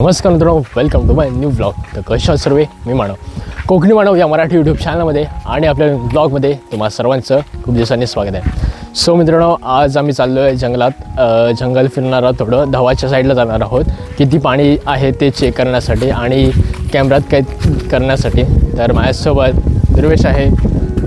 नमस्कार मित्रांनो, welcome to my new blog. तर कशा सर्वे मी मानव कोकणी मानव या मराठी यूट्यूब चॅनलमध्ये आणि आपल्या ब्लॉगमध्ये तुम्हा सर्वांचं खूप दिवसांनी स्वागत आहे. सो मित्रांनो, आज आम्ही चाललो आहे जंगलात. जंगल फिरणार आहोत, थोडं धवाच्या साईडला जाणार आहोत. किती पाणी आहे ते चेक करण्यासाठी आणि कॅमेऱ्यात कैद करण्यासाठी. तर माझ्यासोबत दुर्वेश आहे,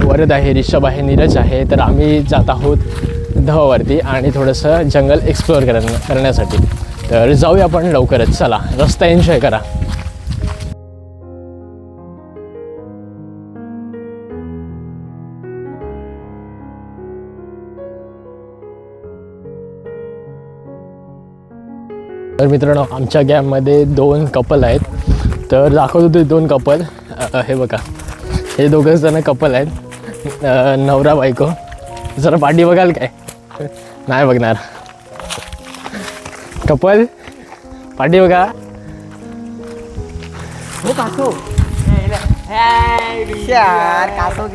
वरद आहे, ऋषभ आहे, नीरज आहे. तर आम्ही जात आहोत धवावरती आणि थोडंसं जंगल एक्सप्लोअर करण्यासाठी. तर जाऊया आपण लवकरच. चला, रस्ता एन्जॉय करा. तर मित्रांनो, आमच्या गॅममध्ये 2 कपल आहेत. तर दाखवतो ते 2 कपल. हे बघा, हे 2 जण कपल आहेत, नवरा बायको. जरा पाठी बघाल काय? नाही बघणार. कपल पाठी बघा.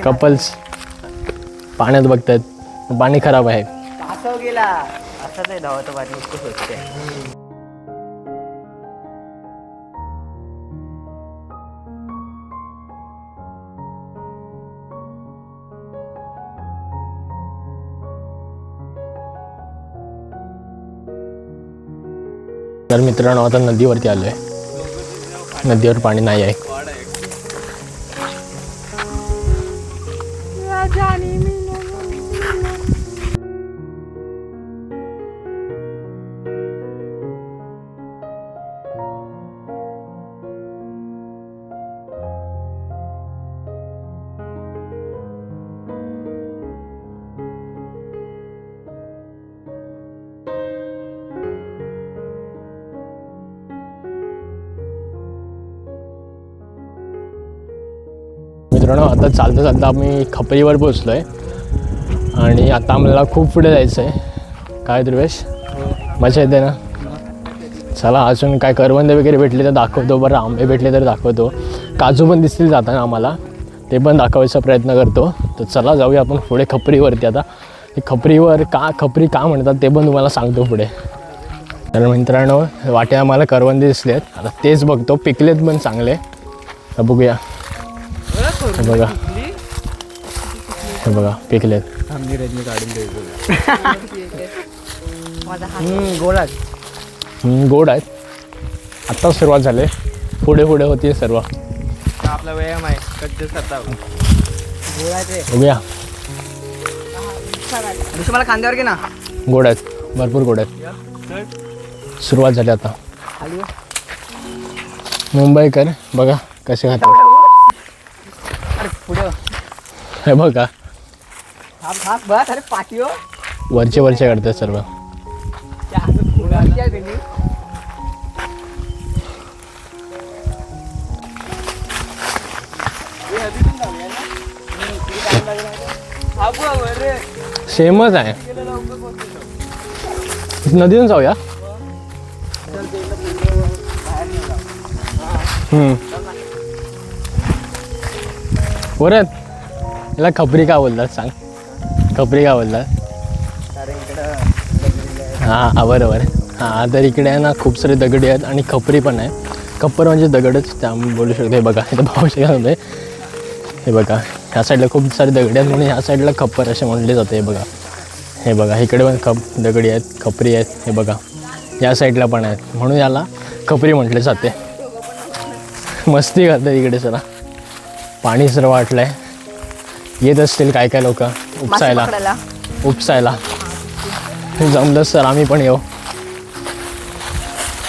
कपल्स पाण्यात बघतात, पाणी खराब आहे. कासव गेला असं नाही धावतो पाणी इतकं स्वच्छ. तर मित्रांनो, आता नदीवरती आलो आहे. नदीवर पाणी नाही आहे. मित्रांनो, आता चालता चालता आम्ही खपरीवर पोचलो आहे आणि आता आम्हाला खूप पुढे जायचं आहे. काय दुर्वेश, मजा येते ना? चला, अजून काय करवंद वगैरे भेटले तर दाखवतो, बरं आंबे भेटले तर दाखवतो, काजू पण दिसतील जाताना आम्हाला, ते पण दाखवायचा प्रयत्न करतो. तर चला जाऊया आपण पुढे खपरीवरती. आता खपरीवर खपरी का म्हणतात ते पण तुम्हाला सांगतो पुढे. तर मित्रांनो, वाटे आम्हाला करवंदे दिसले आहेत, आता तेच बघतो. पिकलेत पण चांगले. तर बघूया. हे बघा, हे बघा पिकलेत. गोड आहेत. आत्ताच सुरुवात झाली, पुढे पुढे होती सर्व. आपला व्यायाम आहे. बघूया. मला खांद्यावर घे ना. गोड आहेत, भरपूर गोड आहेत. सुरुवात झाली आता. मुंबईकर बघा कसे खातात. हे बघा, वरचे वरचे काढतात सर्व. सेमच आहे. नदीतून जाऊया. वरद, याला खपरी का बोलतात सांग? खपरी का बोलतात? हां बरोबर. हां, तर इकडे आहे ना खूप सारे दगडी आहेत आणि खपरी पण आहे. खप्पर म्हणजे दगडच त्या बोलू शकतो. हे बघा, इथं पाहू शकत. हे बघा, ह्या साईडला खूप सारे दगडी आहेत म्हणून ह्या साईडला खप्पर असे म्हणले जाते. हे बघा, हे बघा, इकडे पण दगडी आहेत, खपरी आहेत. हे बघा, या साईडला पण आहेत म्हणून याला खपरी म्हटले जाते. मस्ती करतात इकडे. सरा पाणी सर्व वाटलं आहे. येत असतील काय काय लोक उपसायला. जमलं सर आम्ही पण येऊ.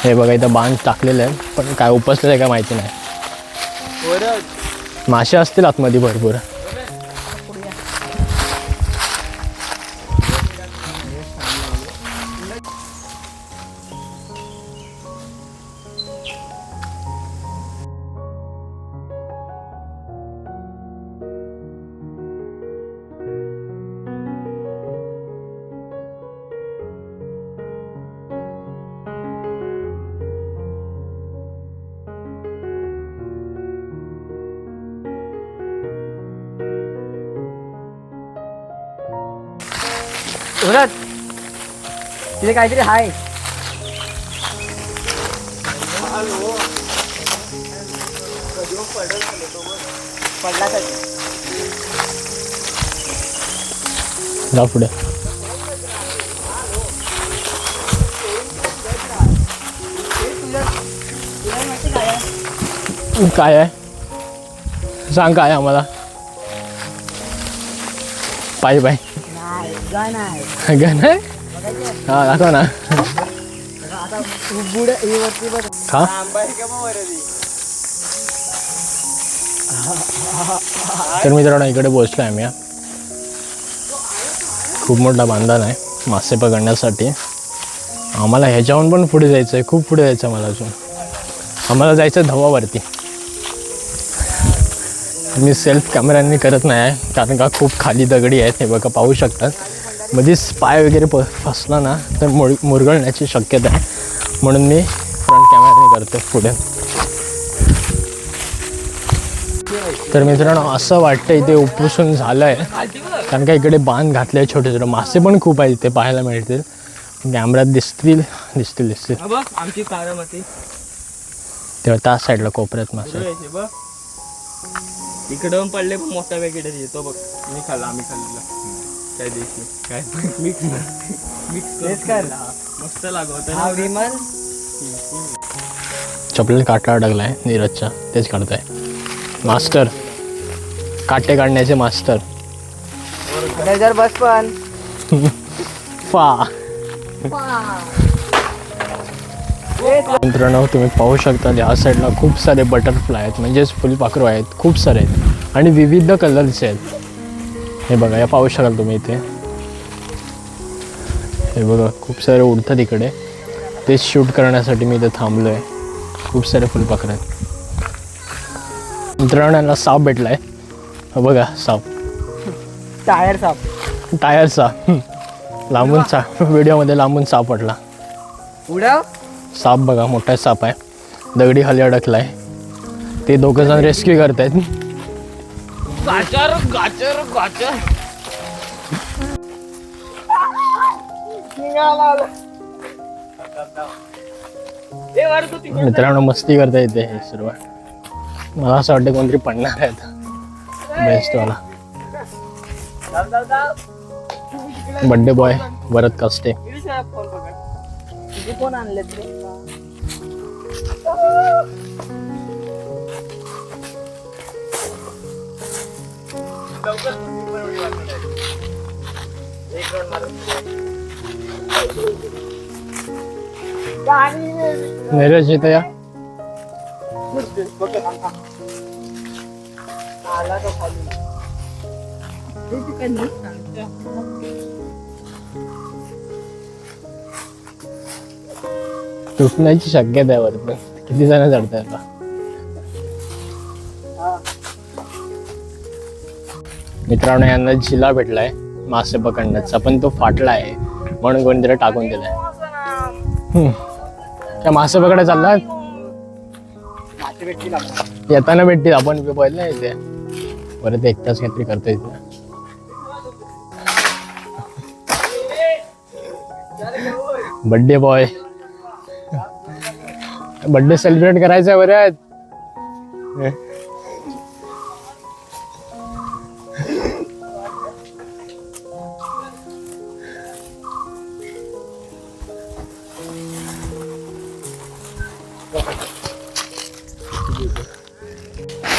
हे बघा, इथं बांध टाकलेलं आहे, पण काय उपसलेलं आहे का माहिती नाही. मासे असतील आतमध्ये भरपूर. उरत तिथे काहीतरी हाय. पडला जा पुढे. काय आहे सांग, काय आहे आम्हाला? पायी पाय गण आहे. हा दाखव ना. खा. तर मित्रांनो इकडे पोहोचलो आहे आम्ही. खूप मोठा बांधण आहे मासे पकडण्यासाठी. आम्हाला ह्याच्याहून पण पुढे जायचं आहे, खूप पुढे जायचं आहे मला अजून. आम्हाला जायचं आहे धवावरती. मी सेल्फ कॅमेऱ्यांनी करत नाही आहे कारण का खूप खाली दगडी आहेत. हे बघा पाहू शकतात. मध्येच पाय वगैरे फसला ना तर मुरगळण्याची शक्यता आहे, म्हणून मी फ्रंट कॅमेऱ्याने करतो पुढे. तर मित्रांनो असं वाटतं इथे उपसून झालं आहे कारण का इकडे बांध घातले आहे. छोटे छोटे मासे पण खूप आहेत इथे पाहायला मिळतील. कॅमेऱ्यात दिसतील. आमची कारामती तेव्हा त्या साईडला कोपऱ्यात मासे. इकडं पडले पण मोठा वेगळा येतो बघ. मी खाल्ला, आम्ही खाल्लेला त्या दिवशी. काय मिक्स खाल्ला, मस्त लागवत. चपलेला काटा अडकलाय नीरजच्या, तेच काढताय. मास्टर काटे काढण्याचे मास्टर. बस पण फा. मित्रांनो तुम्ही पाहू शकता या साईडला खूप सारे बटरफ्लाय आहेत, म्हणजेच फुलपाखरू आहेत. खूप सारे आहेत आणि विविध कलरचे आहेत. हे बघा, या पाहू शकाल तुम्ही इथे. हे बघा खूप सारे उडतात इकडे. ते शूट करण्यासाठी मी इथे थांबलो आहे. खूप सारे फुलपाखरू आहेत. मित्रांनो यांना साप भेटलाय. बघा साप, टायर साप. टायर साप. लांबून साप, व्हिडिओमध्ये लांबून साप वाटला. उडा साप बघा, मोठा साप आहे. दगडी खाली अडकलाय. ते दोघं जण रेस्क्यू करतायत. मित्रांनो मस्ती करता येते हे सर्व. मला असं वाटतं कोणतरी पडणार आहेत. बेस्टवाला बड्डे बॉय भरत कास्टे. कोण आणले ते? नीरज इथं या. आला तो खाली. तुटण्याची शक्यता आहे वरती. किती जण चढताय आता. मित्रांनो यांना झिला भेटलाय मासे पकडण्याचा, पण तो फाटला आहे म्हणून कोणतरी टाकून दिलाय. त्या मासे पकडायला चाललाय. येताना भेटतील. आपण पाहिलं नाही इथे परत एकटाच काहीतरी करता इथे. बड्डे बॉय, बड्डे सेलिब्रेट करायचा आहे बरं.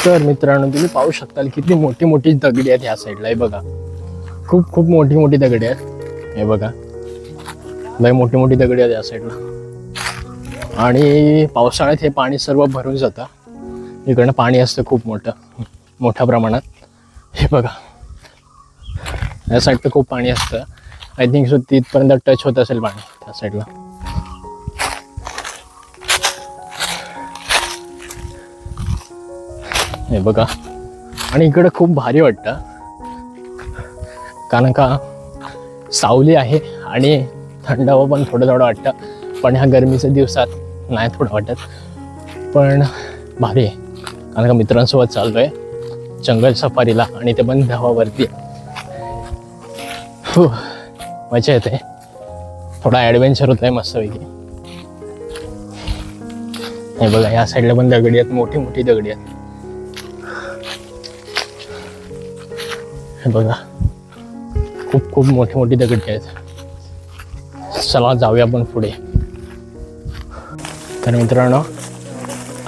तर मित्रांनो तुम्ही पाहू शकताल किती मोठी मोठी दगडी आहेत ह्या साईडला. हे बघा खूप खूप मोठी मोठी दगडी आहेत. हे बघा लय मोठी मोठी दगडी आहेत या साईडला. आणि पावसाळ्यात हे पाणी सर्व भरून जातं. इकडनं पाणी असतं खूप मोठ्या प्रमाणात. हे बघा या साईडला खूप पाणी असतं. आय थिंक सो तिथपर्यंत टच होत असेल पाणी त्या साईडला. हे बघा आणि इकडं खूप भारी वाटतं कारण का सावली आहे आणि थंडावं पण थोडं थोडं वाटतं. पण ह्या गरमीच्या दिवसात नाही थोडं वाटत, पण भारी आहे कारण का मित्रांसोबत चाललो आहे जंगल सफारीला आणि ते पण धावावरती. मजा येते. थोडा ॲडव्हेंचर होत आहे मस्तपैकी. हे बघा या साईडला पण दगडी आहेत, मोठी मोठी दगडी आहेत. हे बघा खूप खूप मोठी मोठी दगडी आहेत. चला जाऊया आपण पुढे. तर मित्रांनो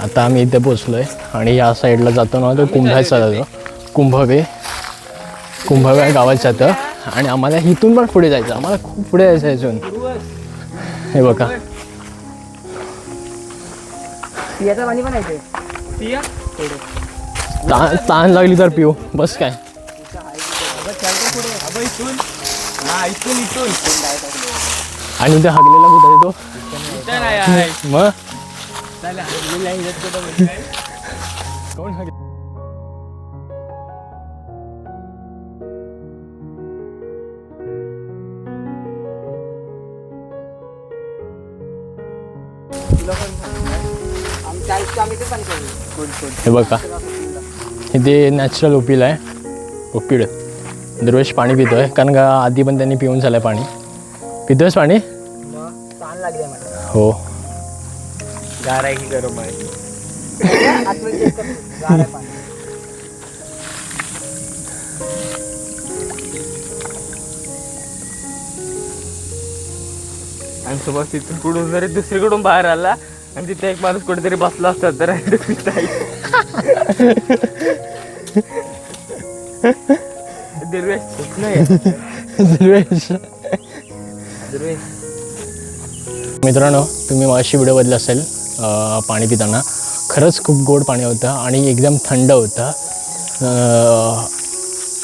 आता आम्ही इथे पोचलोय आणि या साईडला जातो ना तो कुंभाचा जातो. कुंभवे गावात जातं आणि आम्हाला इथून पण पुढे जायचं. आम्हाला खूप पुढे जायचं आहे अजून. हे बघा ताण लागली तर पिऊ बस काय. आणि ते हगलेला कुठं येतो मग कोण हगले. हे बघा इथे नॅचरल उपिल आहे. उपिड दरवेळेस पाणी पितोय कारण का आधी पण त्यांनी पिऊन झालंय पाणी. पितोयस पाणी. हो गार आहे की गरम आहे. आणि सोबत तिथून कुठून जरी दुसरीकडून बाहेर आला आणि तिथे एक माणूस कुठेतरी बसला असतात तर मित्रांनो तुम्ही माशी व्हिडिओ बघितला असेल पाणी पिताना. खरंच खूप गोड पाणी होतं आणि एकदम थंड होतं.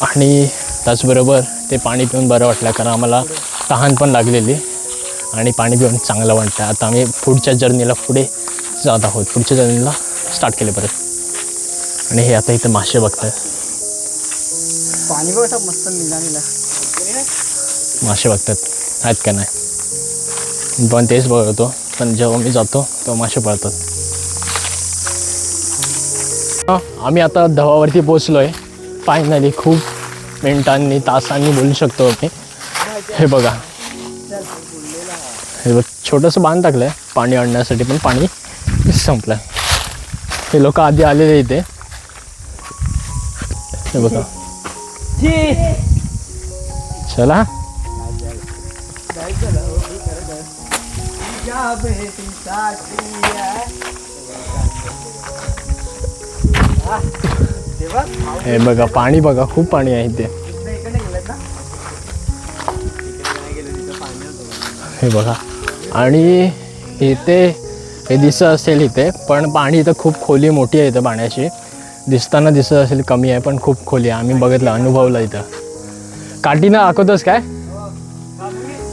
आणि त्याचबरोबर ते पाणी पिऊन बरं वाटलं कारण आम्हाला तहान पण लागलेली आणि पाणी पिऊन चांगलं वाटतं. आता आम्ही पुढच्या जर्नीला पुढे जात आहोत. पुढच्या जर्नीला स्टार्ट केले परत. आणि हे आता इथं मासे बघतात. पाणी बघा मस्त निघालेला. मासे बघतात आहेत का नाही. पण तेच बघतो पण जेव्हा मी जातो तेव्हा मासे पडतात. आम्ही आता धवावरती पोचलो आहे फायनली. खूप मिनिटांनी तासांनी बोलू शकतो आम्ही. हे बघा हे बघ छोटंसं बांध टाकलं आहे पाणी आणण्यासाठी पण पाणी संपलं आहे. हे लोक आधी आलेले इथे. हे बघा चला हे बघा पाणी बघा खूप पाणी आहे इथे. हे बघा आणि इथे हे दिसत असेल इथे पण पाणी इथं खूप खोली मोठी आहे. इथं पाण्याची दिसताना दिसत असेल कमी आहे पण खूप खोली आहे. आम्ही बघितलं अनुभवलं इथं. काठीनं दाखवतोस काय.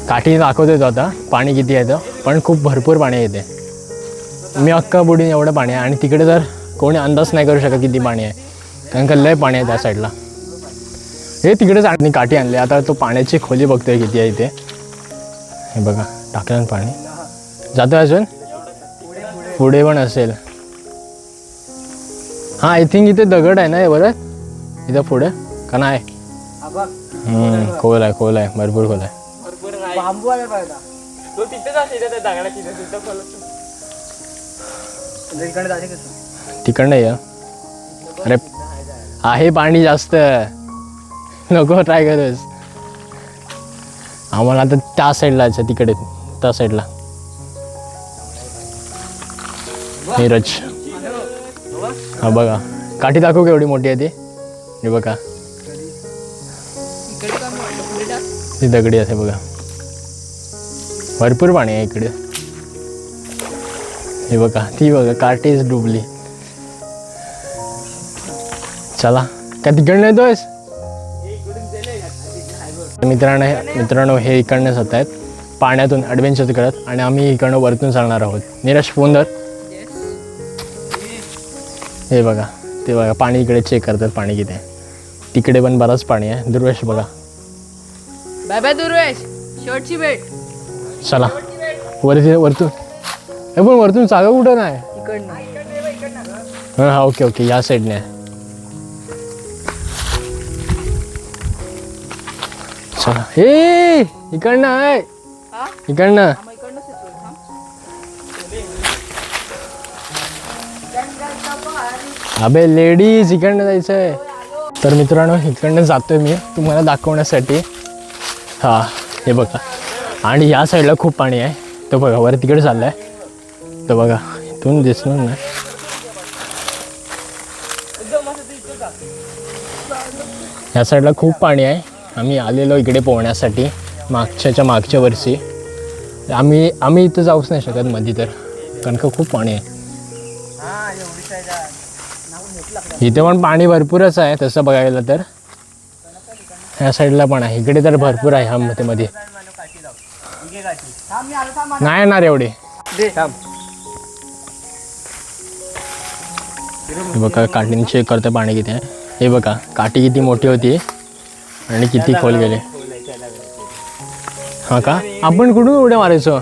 काठीनं दाखवतोय तो आता पाणी किती आहे तर पण खूप भरपूर पाणी आहे इथे. मी अख्खा बुडीन एवढं पाणी आहे आणि तिकडे तर कोणी अंदाज नाही करू शकत किती पाणी आहे कारण का लय पाणी आहे त्या साईडला. हे तिकडेच आणि काठी आणले. आता तो पाण्याची खोली बघतोय किती आहे इथे. हे बघा टाकलं पाणी जातं अजून पुढे पण असेल. हां आय थिंक इथे दगड आहे ना बरं इथं पुढे का नाही. खोल आहे खोल आहे भरपूर खोल आहे. तिकडनं ये. अरे आहे पाणी जास्त नको ट्राय करस. आम्हाला आता त्या साईडला जायचं तिकडे त्या साईडला. नीरज हा बघा काठी दाखवू केवढी मोठी आहे ती. हे बघा ती दगडी आहे बघा भरपूर पाणी आहे इकडे. हे बघा ती बघा काठीच डुबली. चला काय तिकडनं येतोयस. मित्रांनो हे इकडनं जात आहेत पाण्यातून ॲडव्हेंचर करत आणि आम्ही इकडनं वरतून चालणार आहोत. नीरज फोन धर. हे बघा ते बघा पाणी इकडे चेक करतात पाणी किती आहे. तिकडे पण बराच पाणी आहे. दुर्वेश बघा. Bye bye Durvesh. शेवटची भेट. चला वरतून. हे पण वरतून जागा कुठं नाही. हां हां ओके ओके या साईडने आहे. चला हे इकडनं आहे इकडनं. अबे लेडीज इकडनं जायचं आहे. तर मित्रांनो इकडनं जातोय मी तुम्हाला दाखवण्यासाठी. हां हे बघा. आणि या साईडला खूप पाणी आहे. तो बघा वर तिकडे चाललं आहे. तो बघा इथून दिसणार नाही. या साईडला खूप पाणी आहे. आम्ही आलेलो इकडे पोहण्यासाठी मागच्या वर्षी. आम्ही इथं जाऊच नाही शकत मध्ये तर कारण का खूप पाणी आहे. इथे पण पाणी भरपूरच आहे तसं बघायला तर. ह्या साईडला पण आहे. इकडे तर भरपूर आहे मध्ये. नाही येणार एवढे. हे बघा काठीने चेक करते पाणी किती आहे. हे बघा काठी किती मोठी होती आणि किती खोल गेले. हा का आपण कुठून उड्या मारायचो.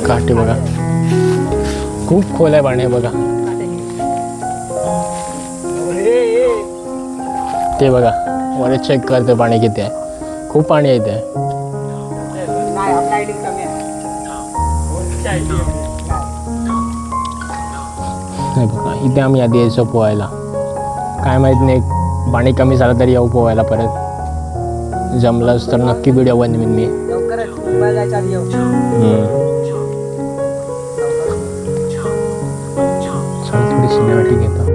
काठी बघा खूप खोल आहे पाणी. बघा ते बघा वर चेक करते पाणी किती आहे. खूप पाणी आहे इथे. हे बघा इथे आम्ही आधी यायचो पोहायला. काय माहीत नाही पाणी कमी झालं तरी येऊ पोहायला परत. जमलंच तर नक्की व्हिडिओ बनवीन मी. थोडी सिनेमॅटिक येतं.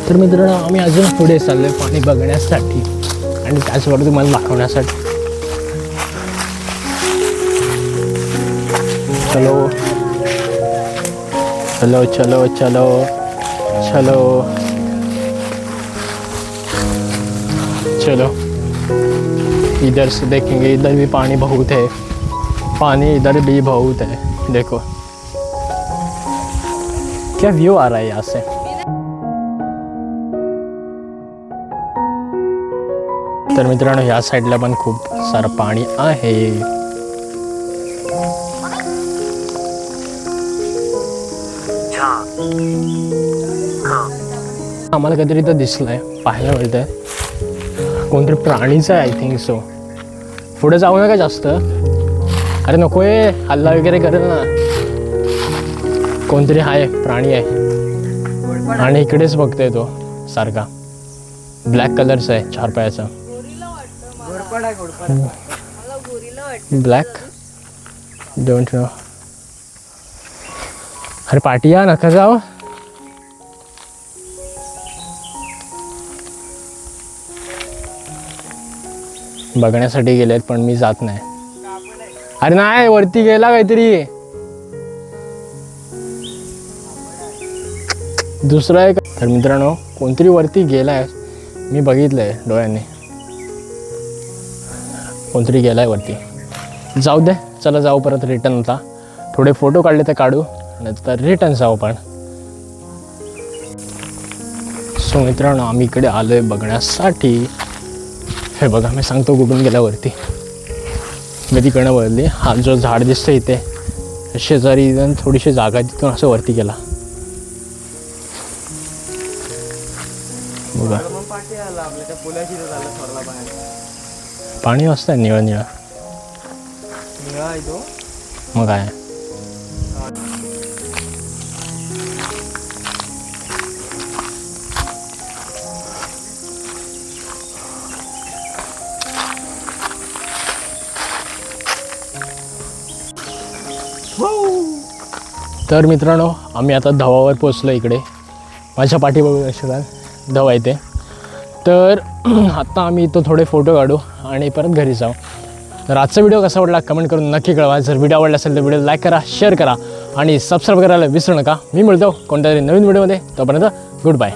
तर मित्रांनो आम्ही अजून पुढे चाललोय पाणी बघण्यासाठी आणि त्याचबरोबर तुम्हाला दाखवण्यासाठी. चलो चलो चलो चलो चलो चलो. इधर से देखेंगे इधर भी पानी बहुत है. पानी इधर भी बहुत है. देखो क्या व्यू आ रहा है यहाँ से. तर मित्रांनो ह्या साईडला पण खूप सारं पाणी आहे. आम्हाला काहीतरी इथं दिसलंय पाहायला मिळतंय. कोणतरी प्राणीचं आहे आय थिंक सो. पुढे जाऊ नका जास्त. अरे नको आहे हल्ला वगैरे करेल ना. कोणतरी आहे प्राणी आहे आणि इकडेच बघतोय तो सारखा. ब्लॅक कलरचा आहे 4 पायाचा. Black don't know. अरे पाटिया नका जाओ. बघण्यासाठी गेलेत पण मी जात नाही. अरे नाही वरती गेला काहीतरी दुसरा आहे. तर मित्रांनो कोणतरी वरती गेलाय. मी बघितलंय डोळ्यांनी. कोणतरी गेलाय वरती. जाऊ दे चला जाऊ परत रिटर्न. होता थोडे फोटो काढले तर काढू नंतर रिटर्न जाऊ पण. सो मित्रांनो आम्ही इकडे आलोय बघण्यासाठी. हे बघा मी सांगतो कुठून गेला वरती. मी तिकडनं वळली. हा जो झाड दिसतं इथे शेजारी थोडीशी जागा तिथून असं वरती गेला. बघा पाणी मस्त आहे निळं निळं. मग काय तर मित्रांनो आम्ही आता धवावर पोचलो इकडे. माझ्या पाठी बघू शकाल धवा आहे ते. तर आत्ता आम्ही इथं थोडे फोटो काढू आणि परत घरी जाऊ. तर आजचा व्हिडिओ कसा वाटला कमेंट करून नक्की कळवा. जर व्हिडिओ आवडला असेल तर व्हिडिओ लाईक करा, शेअर करा आणि सबस्क्राईब करायला विसरू नका. मी मिळतो कोणत्यातरी नवीन व्हिडिओमध्ये. तोपर्यंत गुड बाय.